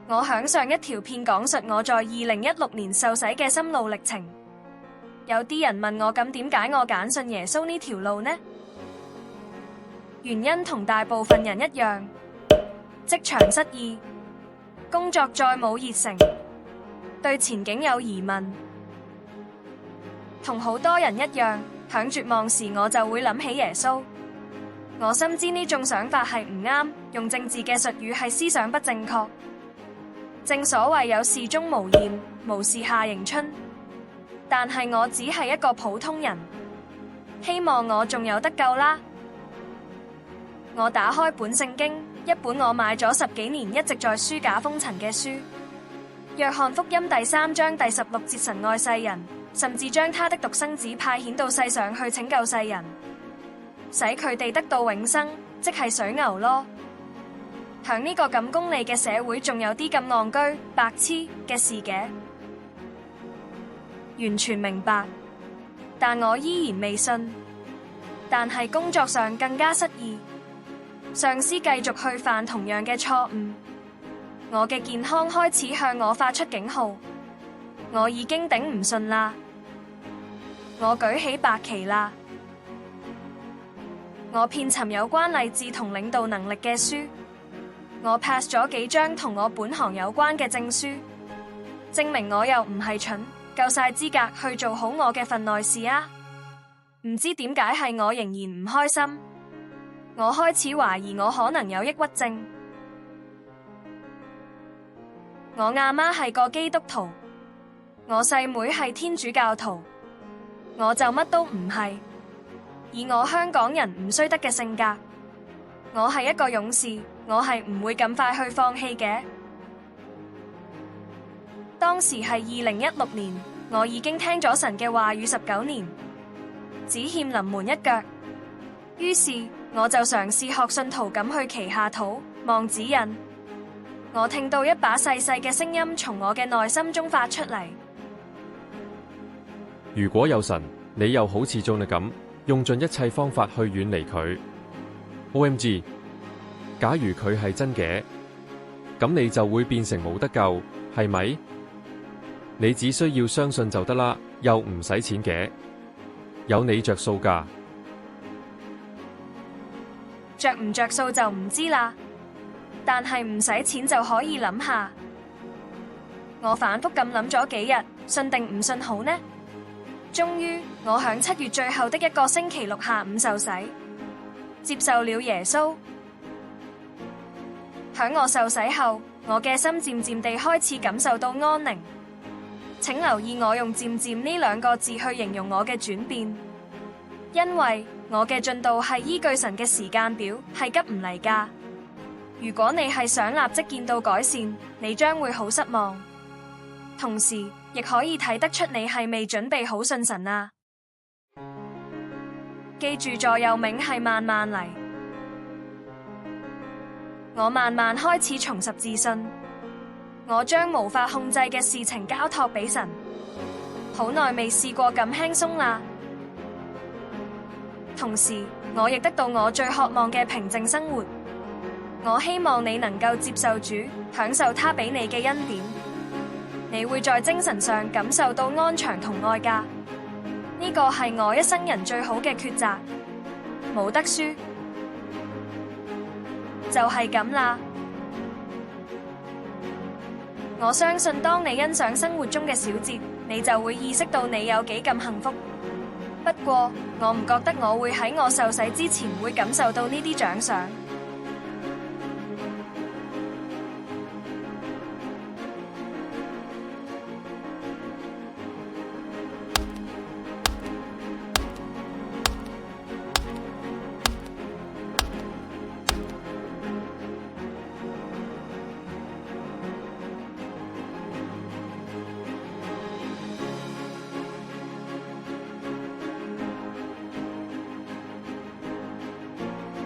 我響上一條片講述我在2016年受洗嘅心路歷程。有啲人問我咁點解我揀信耶穌呢條路呢？原因同大部分人一樣，職場失意，工作再冇熱誠，對前景有疑問。同好多人一樣，響絕望時我就會諗起耶穌。我深知呢種想法係唔啱，用政治嘅術語係思想不正確。正所謂有事鍾無艷，無事夏迎春。但係我只係一個普通人，希望我仲有得救啦。我打開本聖經，一本我買咗10幾年，一直在書架封塵嘅書。約翰福音第3章第16節，神愛世人，甚至將他的獨生子派遣到世上去拯救世人，使佢哋得到永生，即係水牛咯。響呢個咁功利嘅社會，仲有啲咁戇居、白痴嘅事嘅。完全明白，但我依然未信。但係工作上更加失意，上司繼續去犯同樣嘅錯誤，我嘅健康開始向我發出警號，我已經頂唔順啦，我舉起白旗啦，我遍尋有關勵志同領導能力嘅書，我 pass 咗幾張同我本行有關嘅證書，證明我又唔係蠢，夠晒資格去做好我嘅份內事啊！唔知點解係我仍然唔開心，我開始懷疑我可能有抑鬱症。我阿媽係個基督徒，我細妹係天主教徒，我就乜都唔係。以我香港人唔衰得嘅性格，我係一個勇士，我係唔會咁快去放棄嘅。當時係2016年，我已經聽咗神嘅話語19年，只欠臨門一腳。於是我就嘗試學信徒咁去祈下禱，望指引。我聽到一把細細嘅聲音從我嘅內心中發出嚟：如果有神，你又好似Jonah咁，用盡一切方法去遠離佢。OMG， 假如佢係真嘅，咁你就會變成冇得救，係咪？你只需要相信就得啦，又唔使錢嘅，有你着數㗎。着唔着數就唔知啦，但係唔使錢就可以諗下。我反覆咁諗咗幾日，信定唔信好呢？終於，我響7月最後的一個星期六下午受洗，接受了耶穌。響我受洗後，我嘅心漸漸地開始感受到安寧。請留意我用漸漸呢2個字去形容我嘅轉變，因為我嘅進度係依據神嘅時間表，係急唔嚟㗎。如果你係想立即見到改善，你將會好失望。同時，亦可以睇得出你係未準備好信神啊。記住座右銘係慢慢嚟。我慢慢開始重拾自信。我將無法控制嘅事情交託俾神，好耐未試過咁輕鬆啦。同時，我亦得到我最渴望嘅平靜生活。我希望你能夠接受主，享受他俾你嘅恩典，你會在精神上感受到安詳同愛㗎。呢個係我一生人最好嘅抉擇，冇得輸，就係咁啦。我相信當你欣賞生活中嘅小節，你就會意識到你有幾咁幸福。不過，我唔覺得我會喺我受洗之前會感受到呢啲獎賞。